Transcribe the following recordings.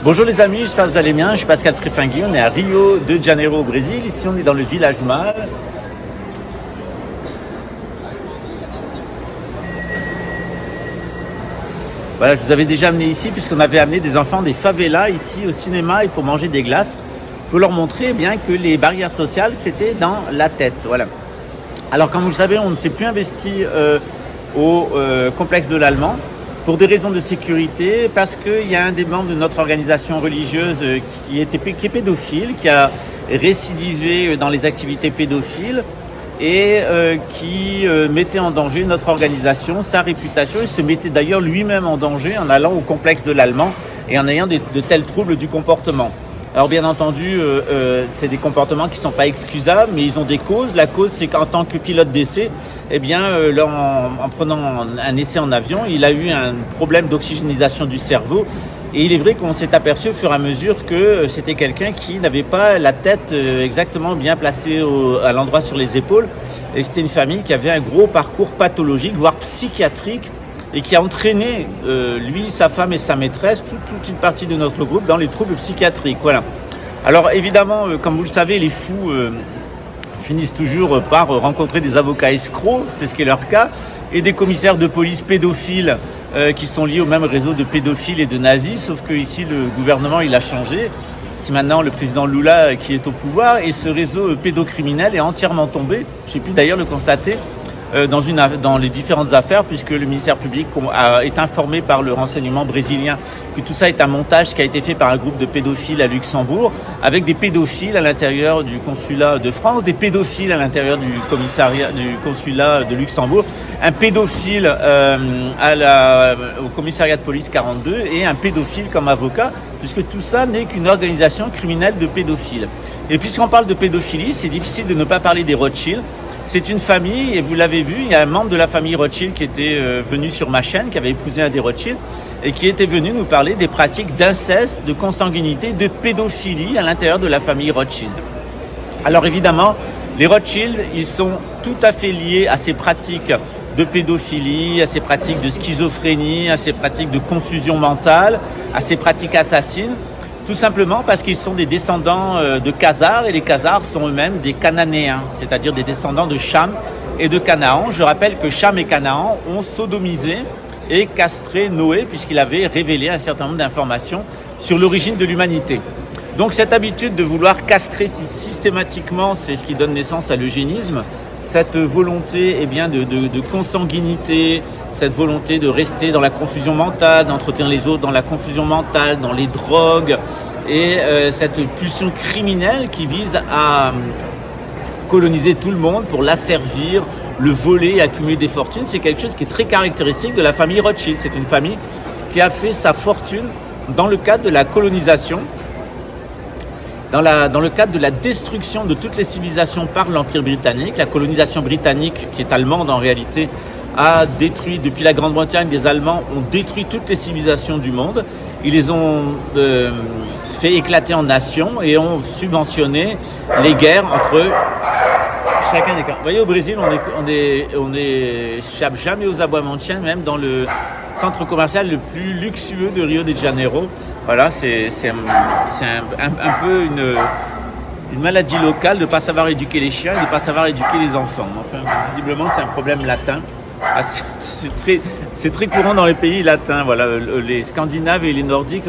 Bonjour les amis, j'espère que vous allez bien. Je suis Pascal Trifangui, on est à Rio de Janeiro au Brésil. Ici on est dans le village Mal. Voilà, je vous avais déjà amené ici puisqu'on avait amené des enfants des favelas ici au cinéma et pour manger des glaces. Pour leur montrer bien que les barrières sociales c'était dans la tête. Voilà. Alors comme vous le savez, on ne s'est plus investi au complexe de l'Allemand. Pour des raisons de sécurité, parce qu'il y a un des membres de notre organisation religieuse qui est pédophile, qui a récidivé dans les activités pédophiles et qui mettait en danger notre organisation, sa réputation. Il se mettait d'ailleurs lui-même en danger en allant au complexe de l'Allemand et en ayant de tels troubles du comportement. Alors bien entendu, c'est des comportements qui ne sont pas excusables, mais ils ont des causes. La cause, c'est qu'en tant que pilote d'essai, eh bien, en prenant un essai en avion, il a eu un problème d'oxygénisation du cerveau. Et il est vrai qu'on s'est aperçu au fur et à mesure que c'était quelqu'un qui n'avait pas la tête exactement bien placée à l'endroit sur les épaules. Et c'était une famille qui avait un gros parcours pathologique, voire psychiatrique, et qui a entraîné, lui, sa femme et sa maîtresse, toute une partie de notre groupe dans les troubles psychiatriques. Voilà. Alors évidemment, comme vous le savez, les fous finissent toujours par rencontrer des avocats escrocs, c'est ce qui est leur cas, et des commissaires de police pédophiles qui sont liés au même réseau de pédophiles et de nazis, sauf que ici le gouvernement il a changé. C'est maintenant le président Lula qui est au pouvoir et ce réseau pédocriminel est entièrement tombé. J'ai pu d'ailleurs le constater dans les différentes affaires, puisque le ministère public est informé par le renseignement brésilien que tout ça est un montage qui a été fait par un groupe de pédophiles à Luxembourg, avec des pédophiles à l'intérieur du consulat de France, des pédophiles à l'intérieur du consulat de Luxembourg, un pédophile au commissariat de police 42 et un pédophile comme avocat, puisque tout ça n'est qu'une organisation criminelle de pédophiles. Et puisqu'on parle de pédophilie, c'est difficile de ne pas parler des Rothschild. C'est une famille, et vous l'avez vu, il y a un membre de la famille Rothschild qui était venu sur ma chaîne, qui avait épousé un des Rothschild, et qui était venu nous parler des pratiques d'inceste, de consanguinité, de pédophilie à l'intérieur de la famille Rothschild. Alors évidemment, les Rothschild, ils sont tout à fait liés à ces pratiques de pédophilie, à ces pratiques de schizophrénie, à ces pratiques de confusion mentale, à ces pratiques assassines. Tout simplement parce qu'ils sont des descendants de Khazars et les Khazars sont eux-mêmes des Cananéens, c'est-à-dire des descendants de Cham et de Canaan. Je rappelle que Cham et Canaan ont sodomisé et castré Noé puisqu'il avait révélé un certain nombre d'informations sur l'origine de l'humanité. Donc cette habitude de vouloir castrer systématiquement, c'est ce qui donne naissance à l'eugénisme. Cette volonté de consanguinité, cette volonté de rester dans la confusion mentale, d'entretenir les autres dans la confusion mentale, dans les drogues, et cette pulsion criminelle qui vise à coloniser tout le monde pour l'asservir, le voler, accumuler des fortunes, c'est quelque chose qui est très caractéristique de la famille Rothschild. C'est une famille qui a fait sa fortune dans le cadre de la colonisation, dans le cadre de la destruction de toutes les civilisations par l'Empire britannique. La colonisation britannique, qui est allemande en réalité, a détruit, depuis la Grande-Bretagne, les Allemands ont détruit toutes les civilisations du monde. Ils les ont fait éclater en nations et ont subventionné les guerres entre chacun des camps. Vous voyez, au Brésil, on n'échappe jamais aux aboiements de chiens, même dans le centre commercial le plus luxueux de Rio de Janeiro. Voilà, c'est un peu une maladie locale de ne pas savoir éduquer les chiens et de ne pas savoir éduquer les enfants. Enfin, visiblement, c'est un problème latin. C'est très courant dans les pays latins. Voilà, les Scandinaves et les Nordiques,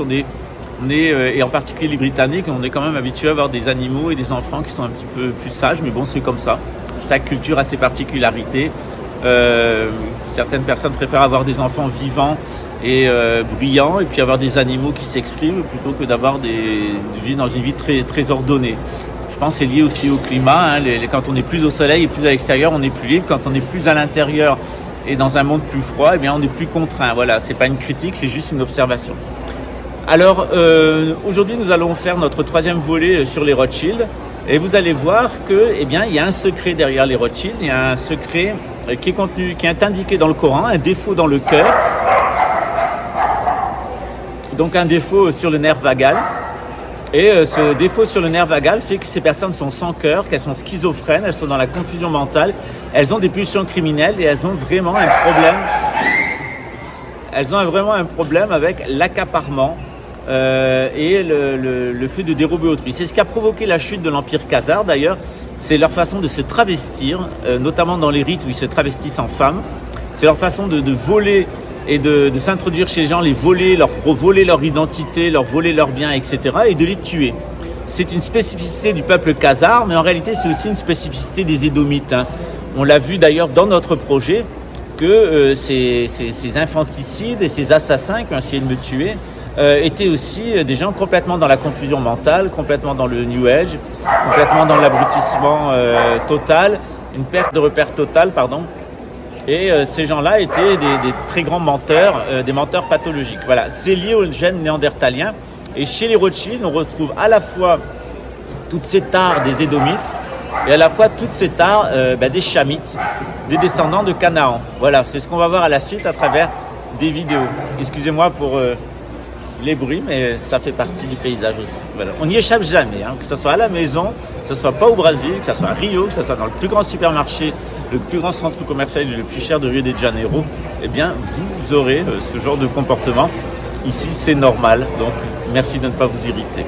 et en particulier les Britanniques, on est quand même habitués à avoir des animaux et des enfants qui sont un petit peu plus sages, mais bon, c'est comme ça. Chaque culture a ses particularités. Certaines personnes préfèrent avoir des enfants vivants et bruyants, et puis avoir des animaux qui s'expriment plutôt que d'avoir dans une vie très, très ordonnée. Je pense que c'est lié aussi au climat. Quand on est plus au soleil et plus à l'extérieur, on est plus libre. Quand on est plus à l'intérieur et dans un monde plus froid, eh bien, on est plus contraint. Voilà, c'est pas une critique, c'est juste une observation. Alors, aujourd'hui, nous allons faire notre troisième volet sur les Rothschild. Et vous allez voir que, il y a un secret derrière les Rothschild. Il y a un secret qui est indiqué dans le Coran, un défaut dans le cœur. Donc, un défaut sur le nerf vagal. Et ce défaut sur le nerf vagal fait que ces personnes sont sans cœur, qu'elles sont schizophrènes, elles sont dans la confusion mentale, elles ont des pulsions criminelles et elles ont vraiment un problème avec l'accaparement et le fait de dérober autrui. C'est ce qui a provoqué la chute de l'Empire khazar d'ailleurs. C'est leur façon de se travestir, notamment dans les rites où ils se travestissent en femmes. C'est leur façon de voler et de s'introduire chez les gens, les voler, leur voler leur identité, leur voler leurs biens, etc. et de les tuer. C'est une spécificité du peuple khazar, mais en réalité c'est aussi une spécificité des Édomites. On l'a vu d'ailleurs dans notre projet que ces infanticides et ces assassins qui ont essayé de me tuer étaient aussi des gens complètement dans la confusion mentale, complètement dans le New Age, complètement dans l'abrutissement total, une perte de repère totale, pardon. Et ces gens-là étaient des très grands menteurs, des menteurs pathologiques. Voilà, c'est lié au gène néandertalien. Et chez les Rothschild, on retrouve à la fois toute cette art des Édomites et à la fois toute cette art des Chamites, des descendants de Canaan. Voilà, c'est ce qu'on va voir à la suite à travers des vidéos. Excusez-moi pour les bruits, mais ça fait partie du paysage aussi. Voilà. On n'y échappe jamais, que ce soit à la maison, que ce soit pas au Brésil, que ce soit à Rio, que ce soit dans le plus grand supermarché, le plus grand centre commercial le plus cher de Rio de Janeiro, eh bien, vous aurez ce genre de comportement. Ici, c'est normal, donc merci de ne pas vous irriter.